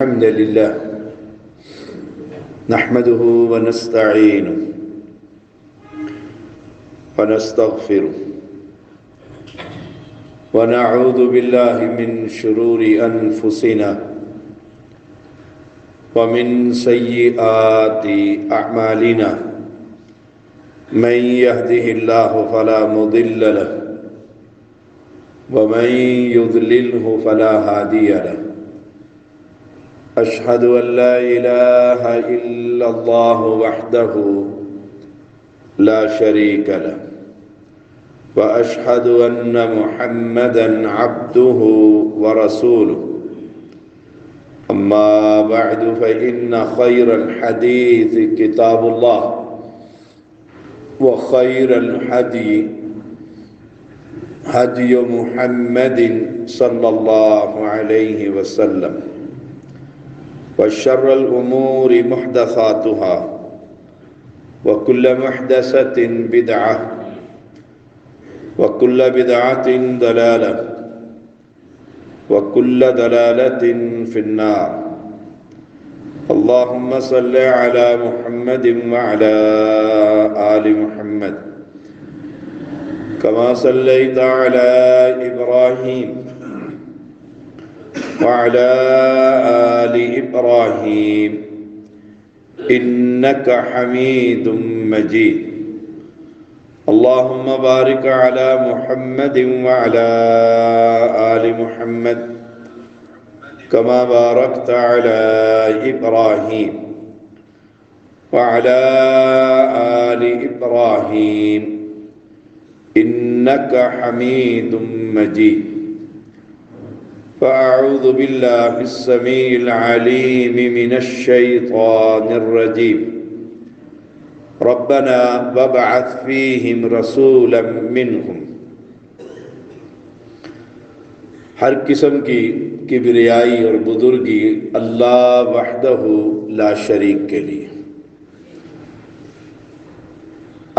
الحمد لله نحمده ونستعينه ونستغفره ونعوذ بالله من شرور أنفسنا ومن سيئات أعمالنا من يهده الله فلا مضل له ومن يضلله فلا هادي له أشهد أن لا إله إلا الله وحده لا شريك له وأشهد أن محمدًا عبده ورسوله أما بعد فإن خير الحديث كتاب الله وخير الهدي هدي محمد صلى الله عليه وسلم وشر الأمور محدثاتها وكل محدثة بدعة وكل بدعة ضلالة وكل ضلالة في النار اللهم صل على محمد وعلى آل محمد كما صليت على إبراهيم وعلى آل إبراهيم إنك حميد مجيد اللهم بارك على محمد وعلى آل محمد كما باركت على إبراهيم وعلى آل إبراهيم إنك حميد مجيد فأعوذ بالله السميع العليم من الشيطان الرجيم ربنا وابعث فيهم رسولا منهم ہر قسم کی کبریائی اور بزرگی اللہ وحدہ لا شریک کے لیے،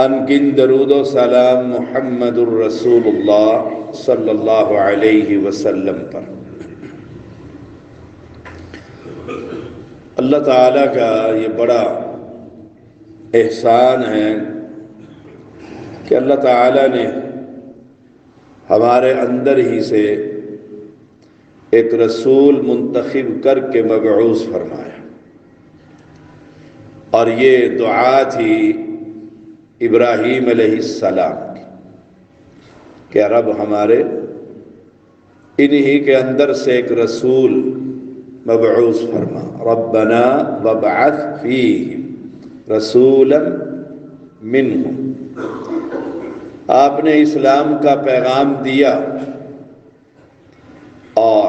انگن درود و سلام محمد الرسول اللہ صلی اللہ علیہ وسلم پر۔ اللہ تعالیٰ کا یہ بڑا احسان ہے کہ اللہ تعالیٰ نے ہمارے اندر ہی سے ایک رسول منتخب کر کے مبعوث فرمایا، اور یہ دعا تھی ابراہیم علیہ السلام کی کہ رب ہمارے انہی کے اندر سے ایک رسول مبعوث فرما، ربنا وابعث فیہم رسولا منہم۔ آپ نے اسلام کا پیغام دیا اور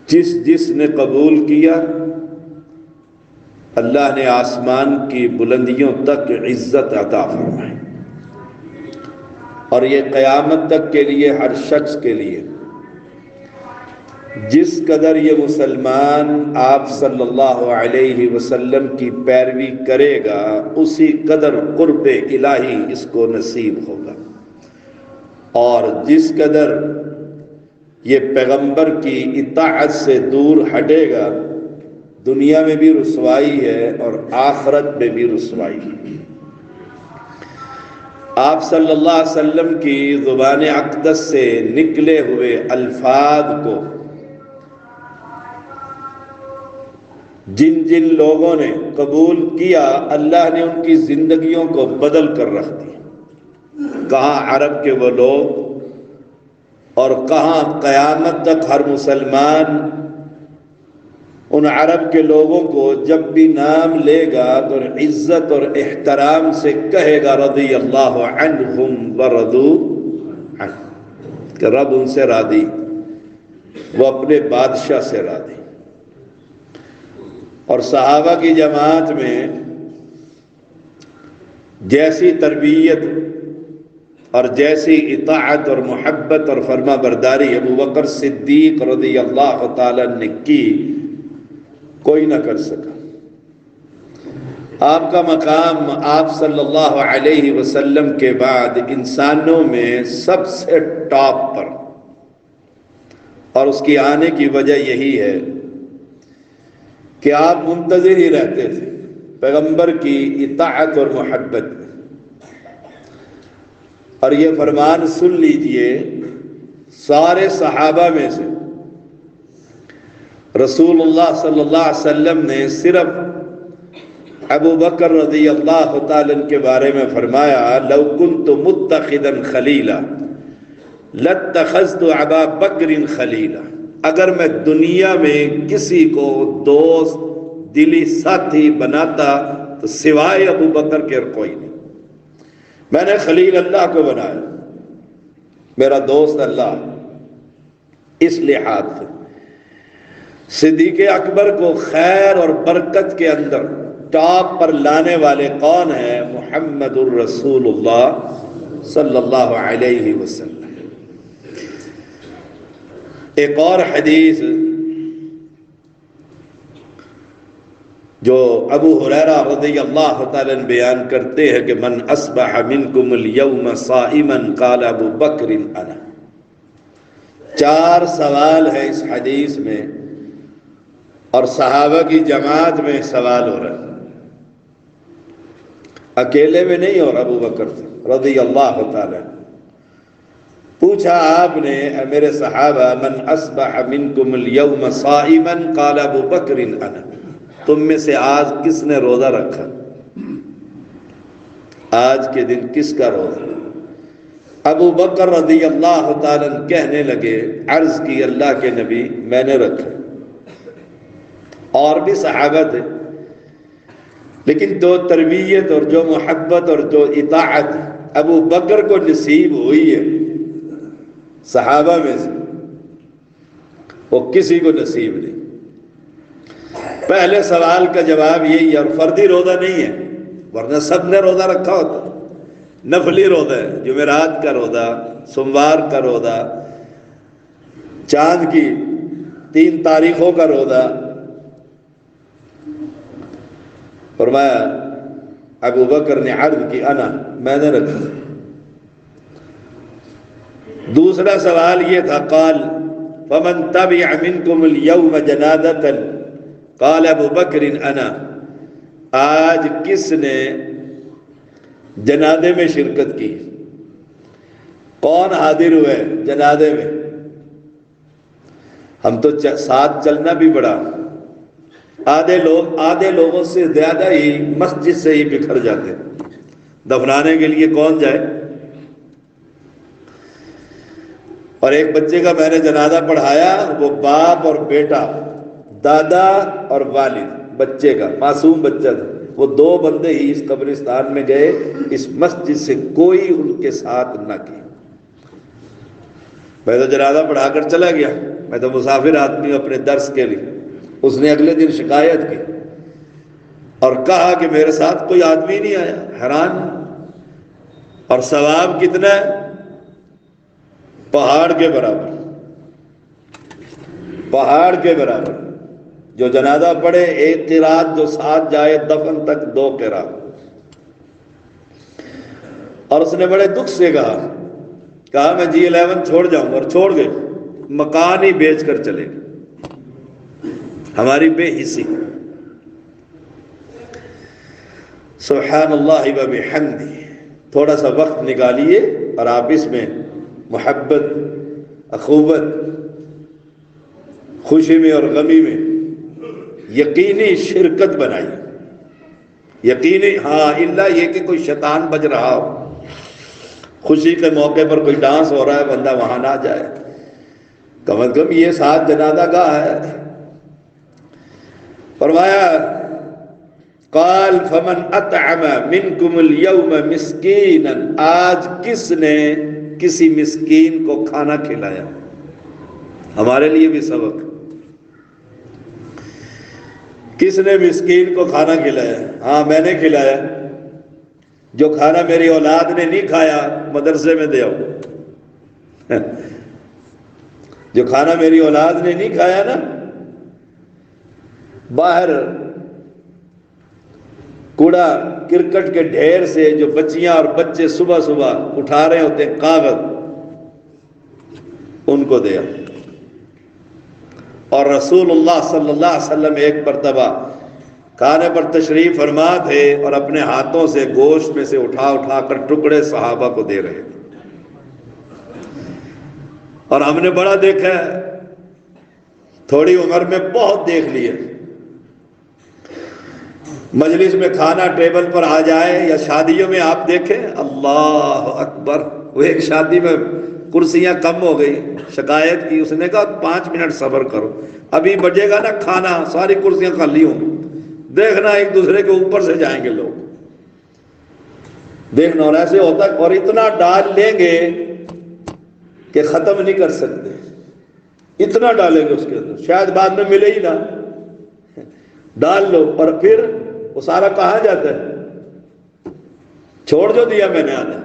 جس نے قبول کیا اللہ نے آسمان کی بلندیوں تک عزت عطا فرمائی، اور یہ قیامت تک کے لیے ہر شخص کے لیے جس قدر یہ مسلمان آپ صلی اللہ علیہ وسلم کی پیروی کرے گا اسی قدر قرب الہی اس کو نصیب ہوگا، اور جس قدر یہ پیغمبر کی اطاعت سے دور ہٹے گا دنیا میں بھی رسوائی ہے اور آخرت میں بھی رسوائی ہے۔ آپ صلی اللہ علیہ وسلم کی زبان اقدس سے نکلے ہوئے الفاظ کو جن جن لوگوں نے قبول کیا اللہ نے ان کی زندگیوں کو بدل کر رکھ دیا، کہاں عرب کے وہ لوگ اور کہاں قیامت تک ہر مسلمان ان عرب کے لوگوں کو جب بھی نام لے گا تو عزت اور احترام سے کہے گا رضی اللہ عنہم ورضوا عنہ، کہ رب ان سے راضی، وہ اپنے بادشاہ سے راضی۔ اور صحابہ کی جماعت میں جیسی تربیت اور جیسی اطاعت اور محبت اور فرما برداری ابو بکر صدیق رضی اللہ تعالیٰ نے کی کوئی نہ کر سکا۔ آپ کا مقام آپ صلی اللہ علیہ وسلم کے بعد انسانوں میں سب سے ٹاپ پر، اور اس کی آنے کی وجہ یہی ہے کہ آپ منتظر ہی رہتے تھے پیغمبر کی اطاعت اور محبت میں۔ اور یہ فرمان سن لیجئے، سارے صحابہ میں سے رسول اللہ صلی اللہ علیہ وسلم نے صرف ابو بکر رضی اللہ تعالی عنہ کے بارے میں فرمایا لو کنت متخذا خلیلا لاتخذت ابا بکر خلیلا، اگر میں دنیا میں کسی کو دوست دلی ساتھی بناتا تو سوائے ابو بکر کے اور کوئی نہیں۔ میں نے خلیل اللہ کو بنایا، میرا دوست اللہ۔ اس لحاظ سے صدیق اکبر کو خیر اور برکت کے اندر ٹاپ پر لانے والے کون ہیں؟ محمد الرسول اللہ صلی اللہ علیہ وسلم۔ ایک اور حدیث جو ابو ہریرہ رضی اللہ تعالی عنہ بیان کرتے ہیں کہ من اصبح منکم اليوم صائما قال ابو بکر انا۔ 4 سوال ہے اس حدیث میں، اور صحابہ کی جماعت میں سوال ہو رہا ہے، اکیلے میں نہیں، اور ابو بکر سے رضی اللہ تعالی عنہ۔ پوچھا آپ نے اے میرے صحابہ من اصبح منکم اليوم صائما قال ابو بکر انا، تم میں سے آج کس نے روزہ رکھا؟ آج کے دن کس کا روزہ؟ ابو بکر رضی اللہ تعالیٰ عنہ کہنے لگے، عرض کی اللہ کے نبی میں نے رکھا۔ اور بھی صحابہ تھے، لیکن جو تربیت اور جو محبت اور جو اطاعت ابو بکر کو نصیب ہوئی ہے صحابہ میں سے، وہ کسی کو نصیب نہیں۔ پہلے سوال کا جواب یہی ہے، اور فردی روزہ نہیں ہے، ورنہ سب نے روزہ رکھا ہوتا، نفلی روزہ ہے، جمعرات کا روزہ، سوموار کا روزہ، چاند کی 3 تاریخوں کا روزہ۔ فرمایا ابو بکر نے عرض کی انا، میں نے رکھا۔ دوسرا سوال یہ تھا قال فمن تبع منکم اليوم جنازۃ قال ابو بکر انا، آج کس نے جنازے میں شرکت کی؟ کون حاضر ہوئے جنازے میں؟ ہم تو ساتھ چلنا بھی پڑا، آدھے لوگوں سے زیادہ ہی مسجد سے ہی بکھر جاتے، دفنانے کے لیے کون جائے؟ اور ایک بچے کا میں نے جنازہ پڑھایا، وہ باپ اور بیٹا، دادا اور والد، بچے کا معصوم بچہ تھا، وہ 2 بندے ہی اس قبرستان میں گئے، اس مسجد سے کوئی ان کے ساتھ نہ کی۔ میں تو جنازہ پڑھا کر چلا گیا، میں تو مسافر آدمی ہوں اپنے درس کے لیے۔ اس نے اگلے دن شکایت کی اور کہا کہ میرے ساتھ کوئی آدمی نہیں آیا، حیران۔ اور ثواب کتنا ہے؟ پہاڑ کے برابر، پہاڑ کے برابر۔ جو جنازہ پڑھے 1 قرات، جو ساتھ جائے دفن تک 2 قرات۔ اور اس نے بڑے دکھ سے کہا میں G11 چھوڑ جاؤں گا، اور چھوڑ گئے، مکان ہی بیچ کر چلے گئے۔ ہماری بے حسی۔ سبحان اللہ و بحمدہ۔ تھوڑا سا وقت نکالیے اور آپ اس میں محبت، اخوت، خوشی میں اور غمی میں یقینی شرکت بنائیے، یقینی، ہاں الا یہ کہ کوئی شیطان بج رہا ہو، خوشی کے موقع پر کوئی ڈانس ہو رہا ہے، بندہ وہاں نہ جائے، کم از کم یہ ساتھ جنازہ گاہ ہے۔ فرمایا قال فمن اطعم منکم اليوم مسکینا، آج کس نے کسی مسکین کو کھانا کھلایا؟ ہمارے لیے بھی سبق، کس نے مسکین کو کھانا کھلایا؟ ہاں میں نے کھلایا۔ جو کھانا میری اولاد نے نہیں کھایا مدرسے میں دے آؤ، جو کھانا میری اولاد نے نہیں کھایا نا، باہر کوڑا کرکٹ کے ڈھیر سے جو بچیاں اور بچے صبح صبح اٹھا رہے ہوتے ہیں کاغذ، ان کو دیا۔ اور رسول اللہ صلی اللہ علیہ وسلم ایک مرتبہ کھانے پر تشریف فرما تھے اور اپنے ہاتھوں سے گوشت میں سے اٹھا اٹھا کر ٹکڑے صحابہ کو دے رہے تھے، اور ہم نے بڑا دیکھا ہے، تھوڑی عمر میں بہت دیکھ لیا۔ مجلس میں کھانا ٹیبل پر آ جائے یا شادیوں میں آپ دیکھیں، اللہ اکبر، وہ ایک شادی میں کرسیاں کم ہو گئی، شکایت کی، اس نے کہا 5 منٹ صبر کرو، ابھی بجے گا نا کھانا، ساری کرسیاں خالی ہوں گی، دیکھنا ایک دوسرے کے اوپر سے جائیں گے لوگ، دیکھنا۔ اور ایسے ہوتا ہے، اور اتنا ڈال لیں گے کہ ختم نہیں کر سکتے، اتنا ڈالیں گے اس کے اندر، شاید بعد میں ملے ہی نہ، ڈال لو، اور پھر وہ سارا کہاں جاتا ہے؟ چھوڑ جو دیا میں نے آدھا۔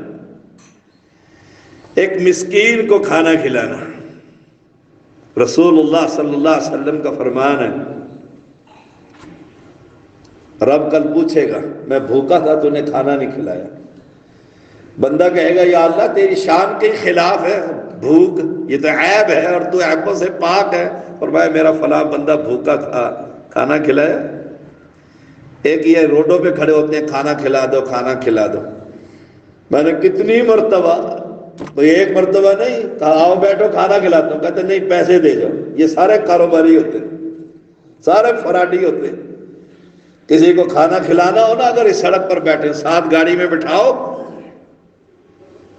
ایک مسکین کو کھانا کھلانا، رسول اللہ صلی اللہ علیہ وسلم کا فرمان ہے، رب کل پوچھے گا میں بھوکا تھا تو نے کھانا نہیں کھلایا، بندہ کہے گا یا اللہ تیری شان کے خلاف ہے بھوک، یہ تو عیب ہے اور تو عیبوں سے پاک ہے، اور بھائی میرا فلاں بندہ بھوکا تھا کھانا کھلایا۔ ایک یہ روڈوں پہ کھڑے ہوتے ہیں، کھانا کھلا دو کھانا کھلا دو، میں نے کتنی مرتبہ، تو ایک مرتبہ نہیں کہا آؤ بیٹھو کھانا کھلاتا ہوں، کہتے نہیں پیسے دے جاؤ۔ یہ سارے کاروباری ہوتے ہیں، سارے فراڈی ہوتے ہیں۔ کسی کو کھانا کھلانا ہو نا، اگر اس سڑک پر بیٹھے ساتھ گاڑی میں بٹھاؤ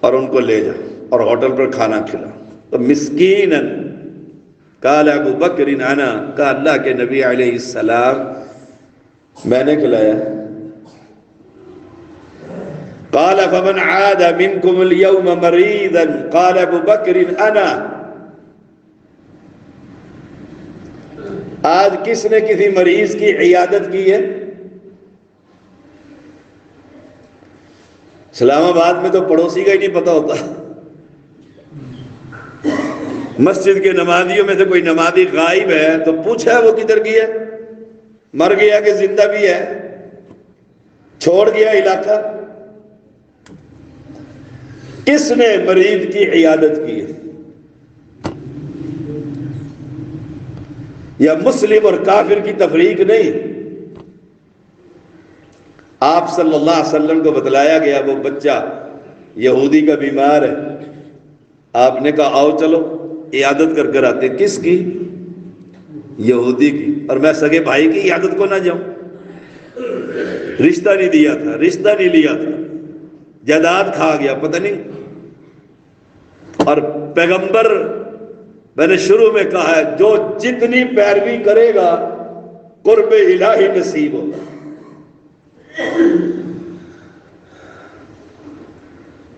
اور ان کو لے جاؤ اور ہوٹل پر کھانا کھلاؤ۔ تو مسکیناً قال ابو بکر انا، کہا اللہ کے نبی علیہ السلام میں نے کھلایا۔ قال فمن عاد منكم اليوم مريضا، قال ابو بکر انا، آج کس نے کسی مریض کی عیادت کی ہے؟ اسلام آباد میں تو پڑوسی کا ہی نہیں پتہ ہوتا، مسجد کے نمازیوں میں سے کوئی نمازی غائب ہے تو پوچھا ہے وہ کدھر گیا، مر گیا کہ زندہ بھی ہے، چھوڑ گیا علاقہ۔ کس نے مریض کی عیادت کی ہے؟ یا مسلم اور کافر کی تفریق نہیں، آپ صلی اللہ علیہ وسلم کو بتلایا گیا وہ بچہ یہودی کا بیمار ہے، آپ نے کہا آؤ چلو عیادت کر کر آتے۔ کس کی؟ یہودی کی۔ اور میں سگے بھائی کی عیادت کو نہ جاؤں، رشتہ نہیں دیا تھا، رشتہ نہیں لیا تھا، جائیداد کھا گیا پتہ نہیں۔ اور پیغمبر، میں نے شروع میں کہا ہے، جو جتنی پیروی کرے گا قرب الہی نصیب ہوگا۔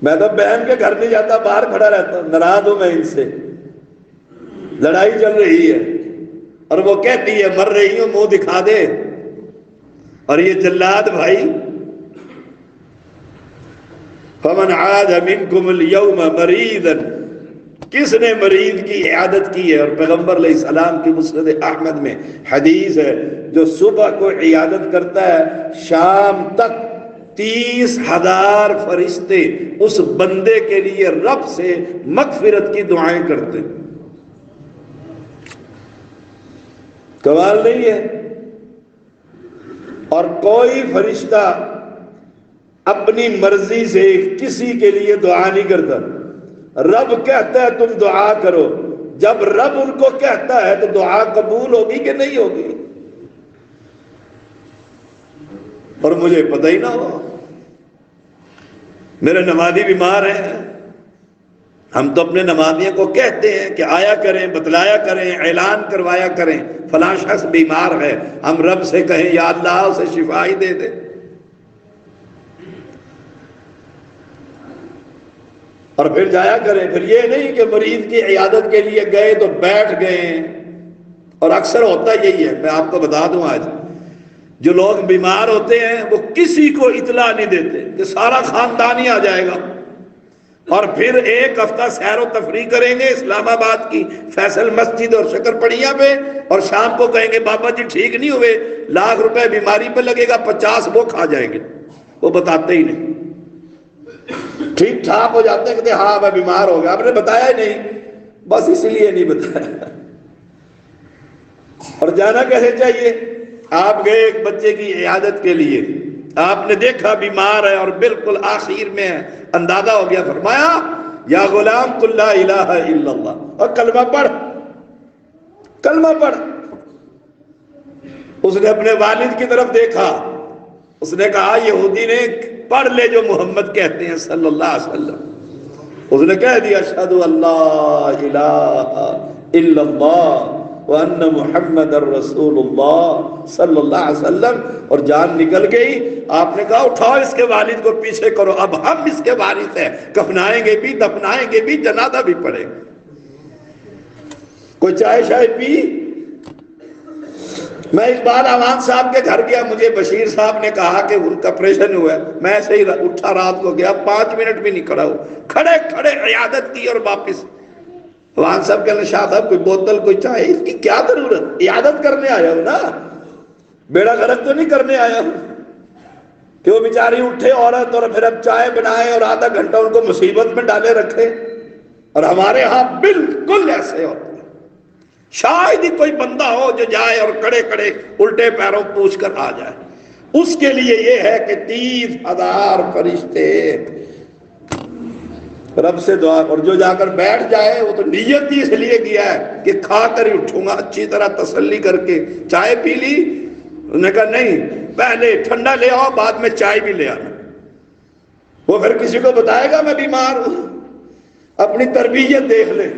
میں تو بہن کے گھر نہیں جاتا، باہر کھڑا رہتا ہوں، ناراض ہوں میں ان سے، لڑائی چل رہی ہے اور وہ کہتی ہے مر رہی ہوں، منہ دکھا دے، اور یہ جلاد بھائی فمن عاد منکم اليوم مریضا، کس نے مریض کی عیادت کی ہے؟ اور پیغمبر علیہ السلام کی مسند احمد میں حدیث ہے، جو صبح کو عیادت کرتا ہے شام تک 30,000 فرشتے اس بندے کے لیے رب سے مغفرت کی دعائیں کرتے ہیں۔ کمال نہیں ہے؟ اور کوئی فرشتہ اپنی مرضی سے کسی کے لیے دعا نہیں کرتا، رب کہتا ہے تم دعا کرو، جب رب ان کو کہتا ہے تو دعا قبول ہوگی کہ نہیں ہوگی؟ اور مجھے پتہ ہی نہ ہو، میرے نمازی بیمار ہیں، ہم تو اپنے نمازیوں کو کہتے ہیں کہ آیا کریں، بتلایا کریں، اعلان کروایا کریں فلاں شخص بیمار ہے، ہم رب سے کہیں یا اللہ اسے شفا ہی دے دے۔ اور پھر جایا کریں، پھر یہ نہیں کہ مریض کی عیادت کے لیے گئے تو بیٹھ گئے۔ اور اکثر ہوتا یہی ہے، میں آپ کو بتا دوں، آج جو لوگ بیمار ہوتے ہیں وہ کسی کو اطلاع نہیں دیتے کہ سارا خاندان ہی آ جائے گا، اور پھر ایک ہفتہ سیر و تفریح کریں گے اسلام آباد کی فیصل مسجد اور شکر پڑیاں پہ، اور شام کو کہیں گے بابا جی ٹھیک نہیں ہوئے، ₹1,00,000 بیماری پہ لگے گا، 50 وہ کھا جائیں گے۔ وہ بتاتے ہی نہیں، ٹھیک ٹھاک ہو جاتے ہیں، کہتے ہاں میں بیمار ہو گیا، آپ نے بتایا ہی نہیں، بس اس لیے نہیں بتایا۔ اور جانا کیسے چاہیے؟ آپ گئے ایک بچے کی عیادت کے لیے، آپ نے دیکھا بیمار ہے اور بالکل آخر میں ہے، اندازہ ہو گیا، فرمایا یا غلام قل لا الہ الا اللہ، اور کلمہ پڑھ، کلمہ پڑھ۔ اس نے اپنے والد کی طرف دیکھا، اس نے کہا یہودی نے پڑھ لے جو محمد کہتے ہیں صلی اللہ علیہ وسلم۔ اس نے کہہ دیا اشہد ان لا الہ الا اللہ وان محمد الرسول اللہ صلی اللہ علیہ وسلم، اور جان نکل گئی۔ آپ نے کہا اٹھاؤ اس کے والد کو پیچھے کرو، اب ہم اس کے وارث ہیں، کفنائیں گے بھی، دفنائیں گے بھی، جنازہ بھی پڑھے گا۔ کوئی چائے شائے پی؟ میں اقبال اعوان صاحب کے گھر گیا، مجھے بشیر صاحب نے کہا کہ ان کا آپریشن ہوا ہے، میں ایسے ہی اٹھا رات کو گیا، 5 منٹ بھی نہیں کھڑا ہو، کھڑے کھڑے عیادت کی اور واپس۔ اعوان صاحب کہنے شاہ صاحب کوئی بوتل کوئی چائے، اس کی کیا ضرورت، عیادت کرنے آیا ہوں نا، بیڑا غرق تو نہیں کرنے آیا ہوں کہ وہ بیچاری اٹھے عورت اور پھر اب چائے بنائے اور آدھا گھنٹہ ان کو مصیبت میں ڈالے رکھے۔ اور ہمارے ہاں بالکل ایسے ہوتے ہیں۔ شاید ہی کوئی بندہ ہو جو جائے اور کڑے کڑے الٹے پیروں پوچھ کر آ جائے، اس کے لیے یہ ہے کہ 30,000 فرشتے رب سے دعا، اور جو جا کر بیٹھ جائے وہ تو نیت ہی اس لیے کیا ہے کہ کھا کر ہی اٹھوں گا، اچھی طرح تسلی کر کے۔ چائے پی لی؟ انہوں نے کہا نہیں، پہلے ٹھنڈا لے آؤ بعد میں چائے بھی لے آنا۔ وہ پھر کسی کو بتائے گا میں بیمار ہوں؟ اپنی تربیت دیکھ لے،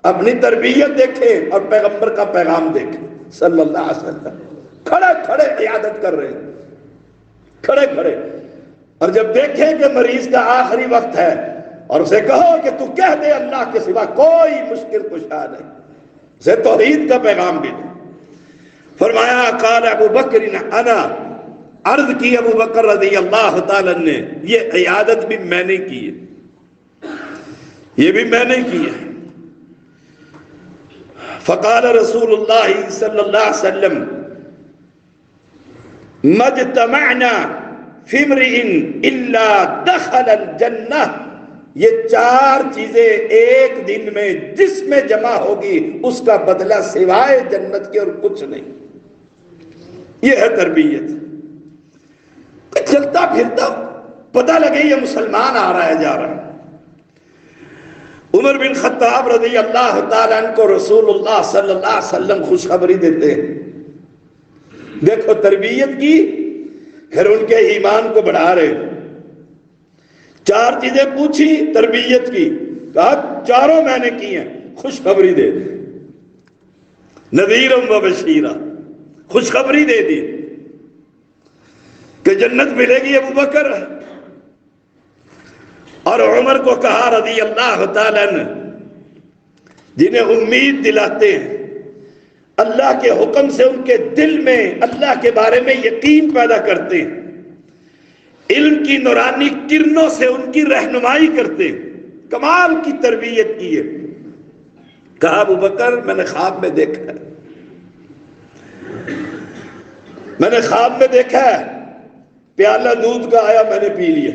اپنی تربیت دیکھے اور پیغمبر کا پیغام دیکھے صلی اللہ علیہ وسلم۔ کھڑے کھڑے عیادت کر رہے ہیں، کھڑے کھڑے، اور جب دیکھیں کہ مریض کا آخری وقت ہے اور اسے کہو کہ تو کہہ دے اللہ کے سوا کوئی مشکل کشا نہیں، اسے توحید کا پیغام بھی دے۔ فرمایا قال ابو بکر انا، عرض کی ابو بکر رضی اللہ تعالیٰ نے یہ عیادت بھی میں نے کی ہے، یہ بھی میں نے کی ہے۔ فقال رسول اللہ صلی اللہ علیہ وسلم مجتمعنا فی امرئ الا دخل الجنہ، یہ 4 چیزیں ایک دن میں جس میں جمع ہوگی اس کا بدلہ سوائے جنت کے اور کچھ نہیں۔ یہ ہے تربیت۔ چلتا پھرتا پتہ لگے یہ مسلمان آ رہا ہے جا رہا ہے۔ عمر بن خطاب رضی اللہ تعالیٰ عنہ کو رسول اللہ صلی اللہ علیہ وسلم خوشخبری دیتے ہیں، دیکھو تربیت کی، پھر ان کے ایمان کو بڑھا رہے۔ 4 چیزیں پوچھی تربیت کی، کہا 4 میں نے کی ہیں، خوشخبری دے دی، نذیر و بشیرہ، خوشخبری دے دی کہ جنت ملے گی ابو بکر۔ اور عمر کو کہا رضی اللہ تعالیٰ عنہ، جنہیں امید دلاتے ہیں اللہ کے حکم سے، ان کے دل میں اللہ کے بارے میں یقین پیدا کرتے ہیں، علم کی نورانی کرنوں سے ان کی رہنمائی کرتے ہیں، کمال کی تربیت کی ہے۔ کہا ابو بکر میں نے خواب میں دیکھا ہے، میں نے خواب میں دیکھا ہے پیالہ دودھ کا آیا، میں نے پی لیا،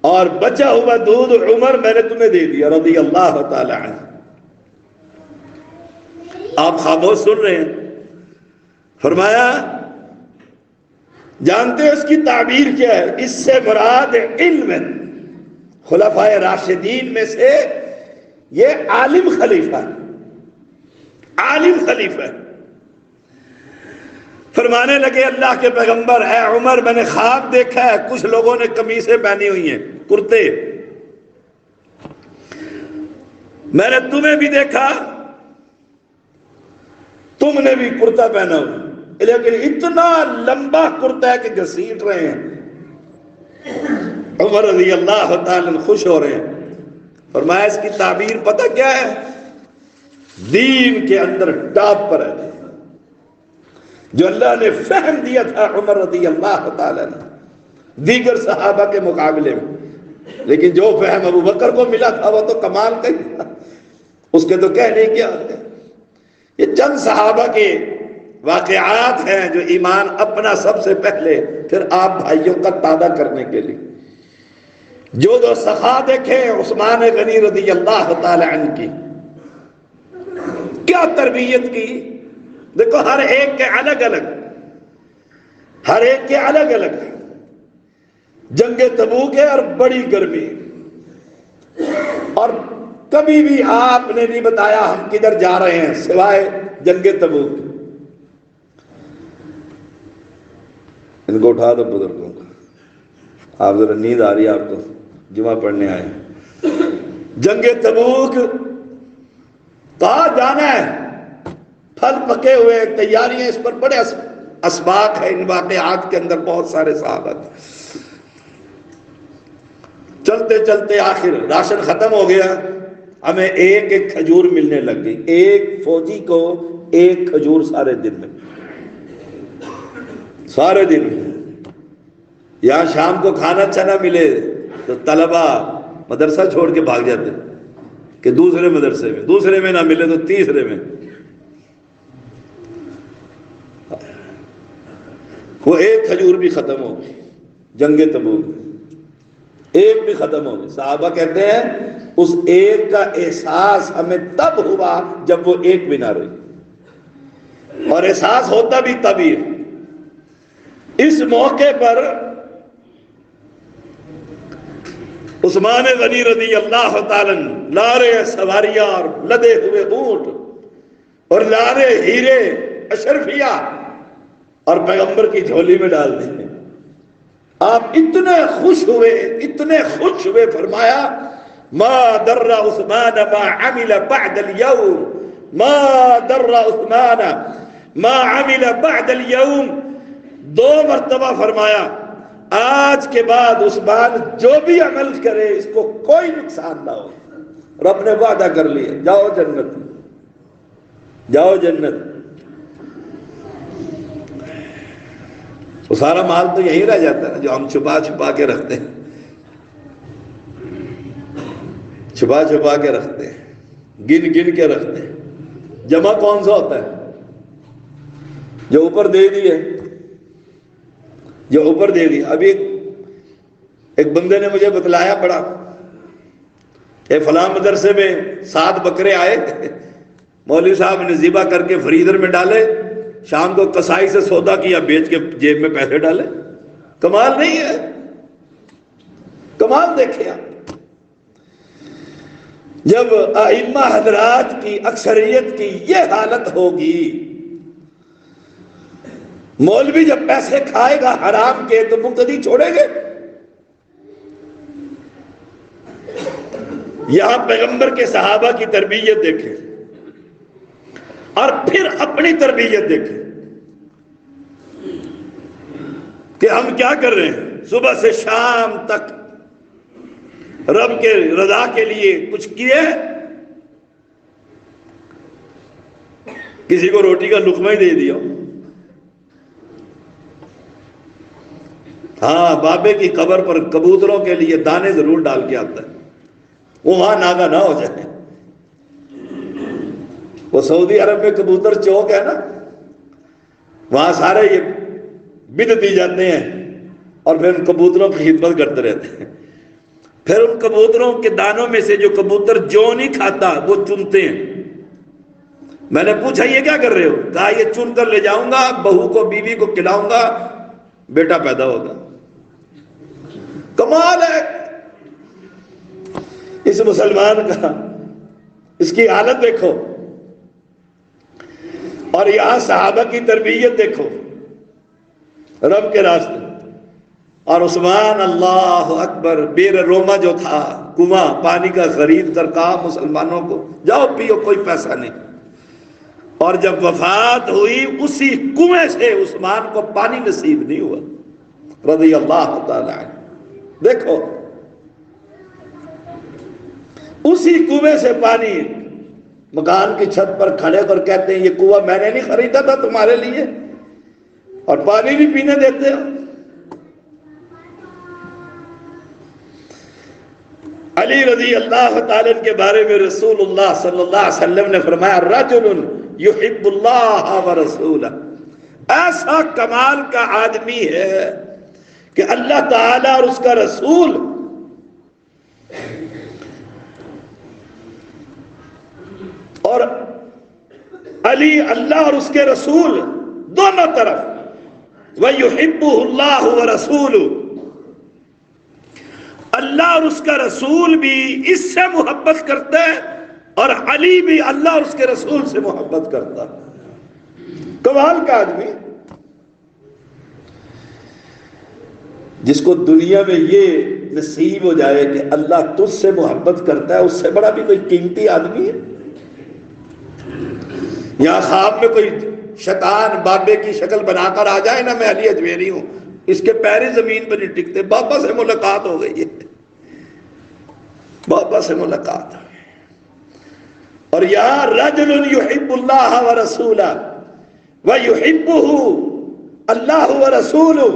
اور بچا ہوا دودھ عمر میں نے تمہیں دے دیا رضی اللہ تعالی عنہ۔ آپ خاموش سن رہے ہیں۔ فرمایا جانتے ہیں اس کی تعبیر کیا ہے؟ اس سے مراد علم ہے۔ خلفائے راشدین میں سے یہ عالم خلیفہ ہے، عالم خلیفہ ہے۔ فرمانے لگے اللہ کے پیغمبر اے عمر میں نے خواب دیکھا ہے، کچھ لوگوں نے قمیصیں پہنی ہوئی ہیں، کرتے، میں نے تمہیں بھی دیکھا، تم نے بھی کرتا پہنا ہوا، لیکن اتنا لمبا کرتا ہے کہ گھسیٹ رہے ہیں۔ عمر رضی اللہ تعالیٰ خوش ہو رہے ہیں۔ فرمایا اس کی تعبیر پتہ کیا ہے؟ دین کے اندر ٹاپ پر ہے، جو اللہ نے فہم دیا تھا عمر رضی اللہ تعالیٰ نے دیگر صحابہ کے مقابلے میں، لیکن جو فہم ابو بکر کو ملا تھا وہ تو کمال کا ہی تھا، اس کے تو کہنے کیا ہوتے۔ یہ چند صحابہ کے واقعات ہیں جو ایمان اپنا سب سے پہلے، پھر آپ بھائیوں کا تازہ کرنے کے لیے۔ جو سخا دیکھیں عثمان غنی رضی اللہ تعالی عنہ کی، کیا تربیت کی. دیکھو ہر ایک کے الگ الگ، ہر ایک کے الگ الگ. جنگ تبوک ہے اور بڑی گرمی، اور کبھی بھی آپ نے نہیں بتایا ہم کدھر جا رہے ہیں سوائے جنگ تبوک. ان کو اٹھا دو بزرگوں کو، آپ ذرا نیند آ رہی ہے آپ کو، جمعہ پڑھنے آئے. جنگ تبوک کہاں جانا ہے، پھل پکے ہوئے تیاریاں، اس پر بڑے اسباق ہیں ان واقعات کے اندر، بہت سارے صحابہ. چلتے چلتے آخر راشن ختم ہو گیا، ہمیں ایک ایک کھجور ملنے لگ گئی. ایک فوجی کو ایک کھجور سارے دن میں، سارے دن. یہاں شام کو کھانا اچھا نہ ملے تو طلبہ مدرسہ چھوڑ کے بھاگ جاتے کہ دوسرے مدرسے میں، دوسرے میں نہ ملے تو تیسرے میں. وہ ایک کھجور بھی ختم ہو گئی جنگ تبوک، ایک بھی ختم ہو گئی. صحابہ کہتے ہیں اس ایک کا احساس ہمیں تب ہوا جب وہ ایک بھی نہ رہی، اور احساس ہوتا بھی تبھی. اس موقع پر عثمان غنی رضی اللہ تعالی لارے سواریاں اور لدے ہوئے اونٹ اور لارے ہیرے اشرفیہ اور پیغمبر کی جھولی میں ڈال دیں. آپ اتنے خوش ہوئے، اتنے خوش ہوئے، فرمایا ما در عثمان ما عمل بعد اليوم، ما در عثمان ما عمل بعد اليوم. 2 مرتبہ فرمایا آج کے بعد عثمان جو بھی عمل کرے اس کو کوئی نقصان نہ ہو. رب نے وعدہ کر لیا، جاؤ جنت، جاؤ جنت. وہ سارا مال تو یہی رہ جاتا ہے جو ہم چھپا چھپا کے رکھتے ہیں، چھپا چھپا کے رکھتے ہیں، گن گن کے رکھتے ہیں. جمع کون سا ہوتا ہے؟ جو اوپر دے دیے، جو اوپر دے دی. ابھی ایک بندے نے مجھے بتلایا پڑا کہ فلاں مدرسے میں 7 بکرے آئے، مولوی صاحب نے ذبح کر کے فریزر میں ڈالے، شام کو کسائی سے سودا کیا، بیچ کے جیب میں پیسے ڈالے. کمال نہیں ہے؟ کمال دیکھیں آپ. جب ائمہ حضرات کی اکثریت کی یہ حالت ہوگی، مولوی جب پیسے کھائے گا حرام کے تو مقتدی چھوڑیں گے؟ یہاں پیغمبر کے صحابہ کی تربیت دیکھیں اور پھر اپنی تربیت دیکھیں کہ ہم کیا کر رہے ہیں. صبح سے شام تک رب کے رضا کے لیے کچھ کیے؟ کسی کو روٹی کا لقمہ ہی دے دیا. ہاں، بابے کی قبر پر کبوتروں کے لیے دانے ضرور ڈال کے آتا ہے، وہ وہاں ناگا نہ ہو جائے. وہ سعودی عرب میں کبوتر چوک ہے نا، وہاں سارے یہ بدعت دی جاتے ہیں اور پھر ان کبوتروں کی خدمت کرتے رہتے ہیں. پھر ان کبوتروں کے دانوں میں سے جو کبوتر جو نہیں کھاتا وہ چنتے ہیں. میں نے پوچھا یہ کیا کر رہے ہو؟ کہا یہ چن کر لے جاؤں گا، بہو کو بیوی کو کھلاؤں گا، بیٹا پیدا ہوگا. کمال ہے اس مسلمان کا، اس کی حالت دیکھو. اور یہاں صحابہ کی تربیت دیکھو رب کے راستے. اور عثمان اللہ اکبر، بیر روما جو تھا کنواں پانی کا خرید کر کہا مسلمانوں کو جاؤ پیو، کوئی پیسہ نہیں. اور جب وفات ہوئی اسی کنویں سے عثمان کو پانی نصیب نہیں ہوا رضی اللہ تعالی عنہ. دیکھو اسی کنویں سے پانی، مکان کی چھت پر کھڑے کر کہتے ہیں یہ کنواں میں نے نہیں خریدا تھا تمہارے لیے، اور پانی بھی پینے دیتے ہو. علی رضی اللہ تعالیٰ کے بارے میں رسول اللہ صلی اللہ علیہ وسلم نے فرمایا رجل یحب اللہ ورسولہ، ایسا کمال کا آدمی ہے کہ اللہ تعالیٰ اور اس کا رسول اور علی اللہ اور اس کے رسول دونوں طرف، وَيُحِبُّهُ اللَّهُ وَرَسُولُهُ، اللہ اور اس کا رسول بھی اس سے محبت کرتا ہے اور علی بھی اللہ اور اس کے رسول سے محبت کرتا ہے۔ کمال کا آدمی، جس کو دنیا میں یہ نصیب ہو جائے کہ اللہ تجھ سے محبت کرتا ہے، اس سے بڑا بھی کوئی قیمتی آدمی ہے؟ یہاں خواب میں کوئی شیطان بابے کی شکل بنا کر آ جائے نا، میں علی اجمیری ہوں، اس کے پیر زمین پہ نہیں ٹکتے، بابا سے ملاقات ہو گئی ہے، بابا سے ملاقات۔ اور یہاں رجل یحب اللہ ورسولہ ویحبہ، اللہ ورسولہ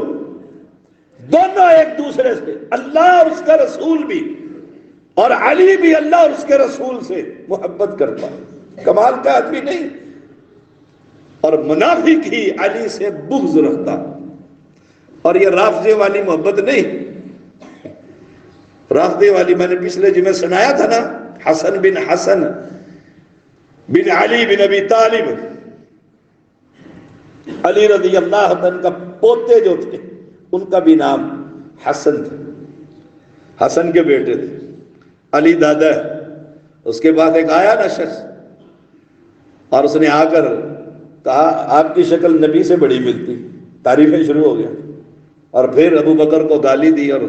دونوں ایک دوسرے سے، اللہ اور اس کا رسول بھی، اور علی بھی اللہ اور اس کے رسول سے محبت کرتا ہے۔ کمال کا آدمی نہیں؟ اور منافق ہی علی سے بغض رکھتا، اور یہ رافضے والی محبت نہیں۔ رافضے والی میں نے پچھلے جمعے سنایا تھا نا، حسن بن علی بن ابی طالب، علی رضی اللہ عنہ کا پوتے جو تھے ان کا بھی نام حسن تھا، حسن کے بیٹے تھے، علی دادا ہے۔ اس کے بعد ایک آیا نا شخص، اور اس نے آ کر کہا آپ کی شکل نبی سے بڑی ملتی، تعریفیں شروع ہو گیا، اور پھر ابو بکر کو گالی دی اور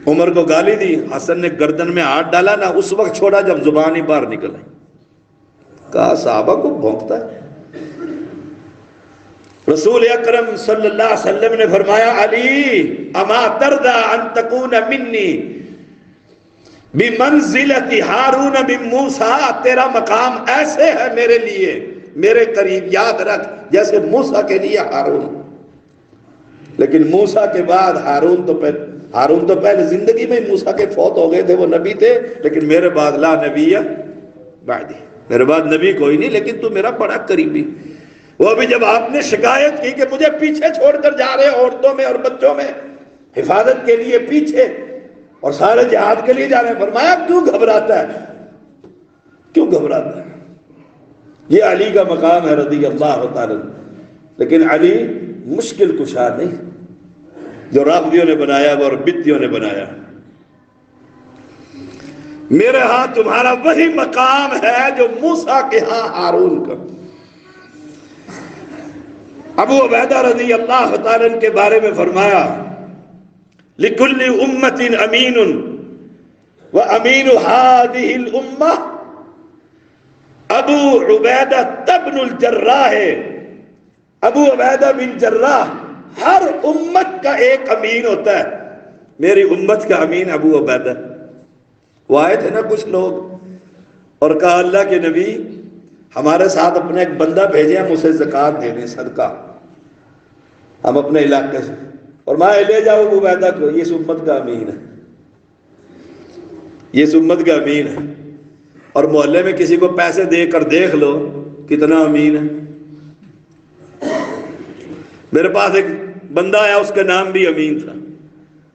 عمر کو گالی دی۔ حسن نے گردن میں ہاتھ ڈالا نا، اس وقت چھوڑا جب زبان ہی باہر نکل آئی، کہا صحابہ کو بھونکتا ہے۔ رسول اکرم صلی اللہ علیہ وسلم نے فرمایا علی اما ترضى ان تکون منی بمنزلت ہارون من موسیٰ، تیرا مقام ایسے ہے میرے لیے، میرے قریب، یاد رکھ جیسے موسیٰ کے لیے ہارون، لیکن موسیٰ کے بعد ہارون تو پہلے زندگی میں موسیٰ کے فوت ہو گئے تھے، وہ نبی تھے، لیکن میرے بعد لا نبی بعدی، میرے بعد نبی کوئی نہیں، لیکن تو میرا بڑا قریبی۔ وہ بھی جب آپ نے شکایت کی کہ مجھے پیچھے چھوڑ کر جا رہے عورتوں میں اور بچوں میں حفاظت کے لیے پیچھے، اور سارے جہاد کے لیے جا رہے ہیں، فرمایا کیوں گھبراتا ہے، کیوں گھبراتا ہے؟ یہ علی کا مقام ہے رضی اللہ تعالی۔ لیکن علی مشکل کشا نہیں، جو رافضیوں نے بنایا اور بدعتیوں نے بنایا۔ میرے ہاں تمہارا وہی مقام ہے جو موسیٰ کے ہاں ہارون کا۔ ابو عبیدہ رضی اللہ تعالیٰ عنہ کے بارے میں فرمایا لِكُلِّ أُمَّةٍ أَمِينٌ وَأَمِينُ هَذِهِ الْأُمَّةِ ابو عبیدہ بن الجراح، ابو عبیدہ بن جراح ہر امت کا ایک امین ہوتا ہے، میری امت کا امین ابو عبیدہ۔ وہ آئے تھے نا کچھ لوگ اور کہا اللہ کے نبی ہمارے ساتھ اپنا ایک بندہ بھیجے، ہم اسے زکوٰۃ دے دیں، صدقہ ہم اپنے علاقے سے، اور میں لے جاؤ ابو عبیدہ کو، یہ اس امت کا امین ہے، یہ اس امت کا امین ہے۔ اور محلے میں کسی کو پیسے دے کر دیکھ لو کتنا امین ہے۔ میرے پاس ایک بندہ آیا، اس کا نام بھی امین تھا،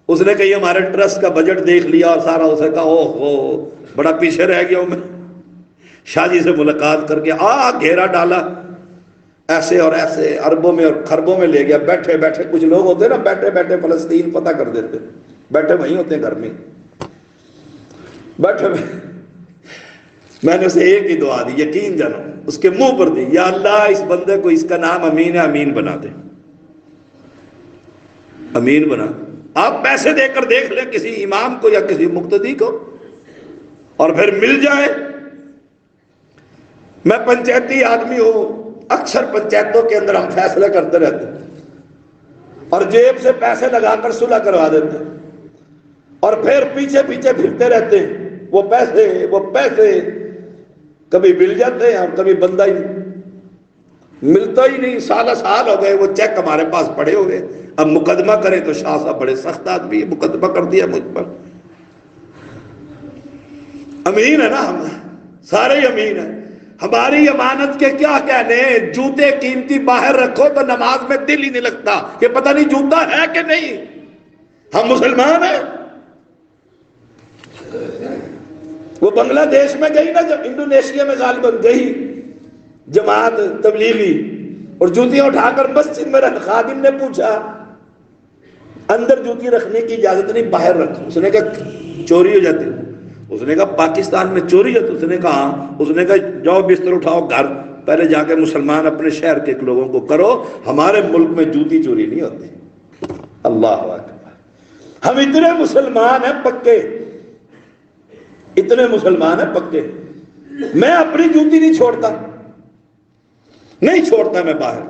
اس نے کہی ہمارے ٹرسٹ کا بجٹ دیکھ لیا اور سارا، اسے کہا اوہ ہو بڑا پیچھے رہ گیا ہوں میں۔ شاہ جی سے ملاقات کر کے گھیرا ڈالا، ایسے اور ایسے اربوں میں اور خربوں میں لے گیا۔ بیٹھے بیٹھے کچھ لوگ ہوتے ہیں نا، بیٹھے بیٹھے فلسطین پتہ کر دیتے، بیٹھے وہیں ہوتے ہیں گھر میں بیٹھے۔ میں نے اسے ایک ہی دعا دی، یقین جانو اس کے منہ پر دی، یا اللہ اس بندے کو، اس کا نام امین ہے، امین بنا دے، امین بنا۔ آپ پیسے دے کر دیکھ لیں کسی امام کو یا کسی مقتدی کو، اور پھر مل جائے۔ میں پنچایتی آدمی ہوں، اکثر پنچایتوں کے اندر ہم فیصلے کرتے رہتے ہیں اور جیب سے پیسے لگا کر صلح کروا دیتے ہیں، اور پھر پیچھے پیچھے پھرتے رہتے ہیں، وہ پیسے کبھی مل جاتے ہیں اور کبھی بندہ ہی ملتا ہی نہیں، سال ہو گئے، وہ چیک ہمارے پاس پڑے ہوئے۔ اب مقدمہ کریں تو شاہ صاحب بڑے سخت آدمی، مقدمہ کر دیا مجھ پر۔ امین ہے نا، ہم سارے امین ہیں۔ ہماری امانت کے کیا کہنے، جوتے قیمتی باہر رکھو تو نماز میں دل ہی نہیں لگتا کہ پتہ نہیں جوتا ہے کہ نہیں۔ ہم مسلمان ہیں۔ وہ بنگلہ دیش میں گئی نا جب، انڈونیشیا میں غالباً گئی، جماعت تبلیغی، اور جوتیاں اٹھا کر مسجد میں رکھ. خادم نے پوچھا اندر جوتی رکھنے کی اجازت نہیں، باہر رکھ. اس نے کہا چوری ہو جاتی. اس نے کہا پاکستان میں چوری ہوتی؟ اس نے کہا ہاں. اس نے کہا جاؤ بستر اٹھاؤ گھر، پہلے جا کے مسلمان اپنے شہر کے لوگوں کو کرو، ہمارے ملک میں جوتی چوری نہیں ہوتی. اللہ اکبر. ہم اتنے مسلمان ہیں پکے، اتنے مسلمان ہیں پکے. میں اپنی جوتی نہیں چھوڑتا، نہیں چھوڑتا میں باہر.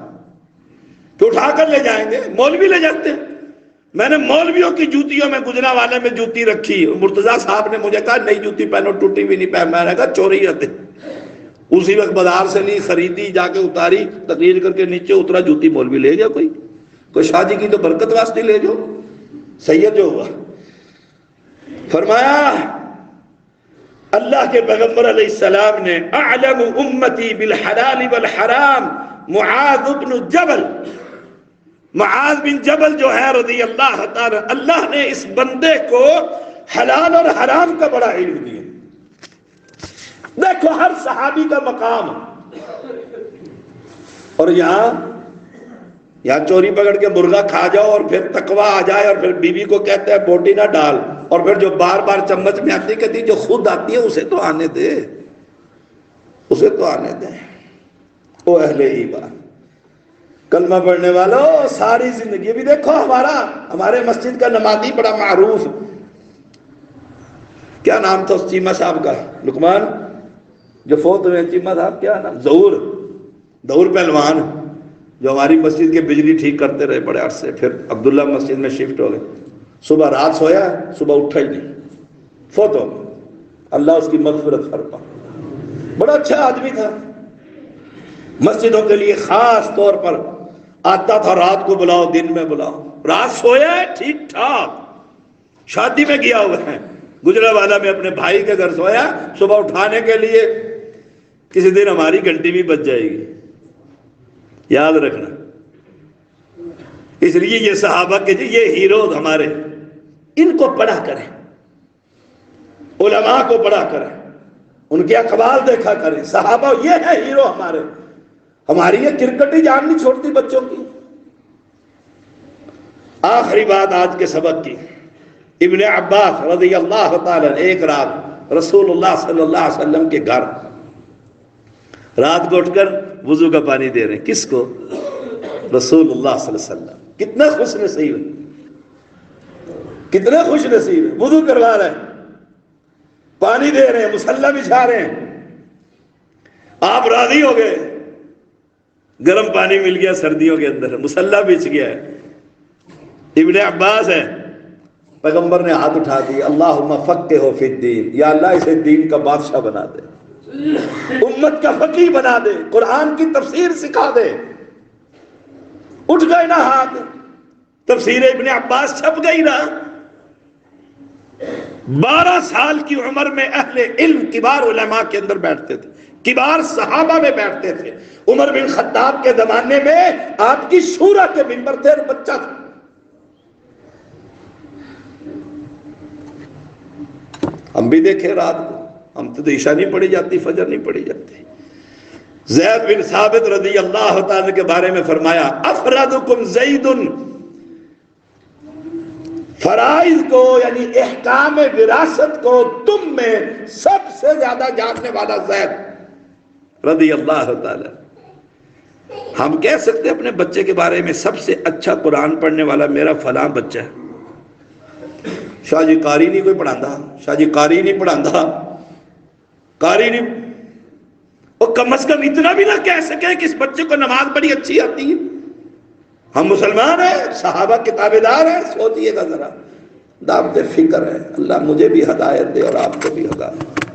تو اٹھا کر لے جائیں گے، مولوی لے جاتے ہیں. میں نے مولویوں کی جوتیوں میں گجرا والے میں جوتی رکھی. مرتضیٰ صاحب نے مجھے کہا نئی جوتی پہنو، ٹوٹی بھی نہیں پہن. میں نے کہا چوری ہوتے. اسی وقت بازار سے لی، خریدی، جا کے اتاری، تقریر کر کے نیچے اترا، جوتی مولوی لے گیا. کوئی شادی کی تو برکت واسطے لے جو، سید جو ہوا. فرمایا اللہ کے پیغمبر علیہ السلام نے اعلم امتی بالحلال والحرام معاذ بن جبل. معاذ بن جبل جو ہے رضی اللہ تعالی، اللہ نے اس بندے کو حلال اور حرام کا بڑا علم دیا. دیکھو ہر صحابی کا مقام. اور یہاں چوری پکڑ کے مرغا کھا جاؤ اور پھر تقوی آ جائے، اور پھر بیوی کو کہتے ہیں بوٹی نہ ڈال، اور پھر جو بار بار چمچ میں آتی کہتی جو خود آتی ہے اسے تو آنے دے، اسے تو آنے دے. او اہل ایمان، کلمہ پڑھنے والوں، ساری زندگی بھی دیکھو ہمارے مسجد کا نمازی بڑا معروف، کیا نام تھا اس چیمہ صاحب کا؟ لقمان جو فوت ہوئے چیمہ صاحب، کیا نام؟ ظہور پہلوان، جو ہماری مسجد کے بجلی ٹھیک کرتے رہے بڑے عرصے. پھر عبداللہ مسجد میں شفٹ ہو گئے. صبح رات سویا، صبح اٹھا ہی نہیں، فوت ہو گئے. اللہ اس کی مغفرت فرما. بڑا اچھا آدمی تھا، مسجدوں کے لیے خاص طور پر آتا تھا. رات کو بلاؤ، دن میں بلاؤ. رات سویا ہے ٹھیک ٹھاک، شادی میں گیا ہوا ہے، گجرانوالہ میں اپنے بھائی کے گھر سویا. صبح اٹھانے کے لیے کسی دن ہماری گھنٹی بھی بج جائے گی، یاد رکھنا. اس لیے یہ صحابہ کے یہ ہیروز ہمارے، ان کو پڑھا کریں، علماء کو پڑھا کریں، ان کے اقوال دیکھا کریں. صحابہ یہ ہے ہیرو ہمارے. ہماری یہ کرکٹ ہی جان نہیں چھوڑتی بچوں کی. آخری بات آج کے سبق کی. ابن عباس رضی اللہ تعالی ایک رات رسول اللہ صلی اللہ علیہ وسلم کے گھر رات کو اٹھ کر وضو کا پانی دے رہے ہیں. کس کو؟ رسول اللہ صلی اللہ علیہ وسلم. کتنا خوش نصیب ہے، کتنا خوش نصیب ہے. وضو کروا رہے ہیں، پانی دے رہے ہیں، مصلی بچھا رہے ہیں. آپ راضی ہو گئے، گرم پانی مل گیا سردیوں کے اندر، مصلی بچھ گیا ہے. ابن عباس ہے، پیغمبر نے ہاتھ اٹھا دی، اللہم فقہہ فی الدین، یا اللہ اسے دین کا بادشاہ بنا دے، امت کا فقیہ بنا دے، قرآن کی تفسیر سکھا دے. اٹھ گئے نا ہاتھ، تفسیر ابن عباس چھپ گئی نا. 12 سال کی عمر میں اہل علم کبار علماء کے اندر بیٹھتے تھے، کبار صحابہ میں بیٹھتے تھے. عمر بن خطاب کے زمانے میں آپ کی شورا کے منبر تھے اور بچہ تھا. ہم بھی دیکھے رات کو، ہم تو عشاء نہیں پڑھی جاتی، فجر نہیں پڑھی جاتی. زید بن ثابت رضی اللہ تعالی کے بارے میں فرمایا افرادکم زید، فرائض کو یعنی احکام وراثت کو تم میں سب سے زیادہ جاننے والا زید رضی اللہ تعالی. ہم کہہ سکتے اپنے بچے کے بارے میں سب سے اچھا قرآن پڑھنے والا میرا فلاں بچہ ہے. شاہ جی قاری نہیں کوئی پڑھاندہ، شاہ جی قاری نہیں پڑھاندہ، قاری نہیں. اور کم از کم اتنا بھی نہ کہہ سکے کہ اس بچے کو نماز بڑی اچھی آتی ہے. ہم مسلمان ہیں، صحابہ کے تابعدار ہیں. سوچئے گا ذرا، دعوت فکر ہے. اللہ مجھے بھی ہدایت دے اور آپ کو بھی ہدایت دے.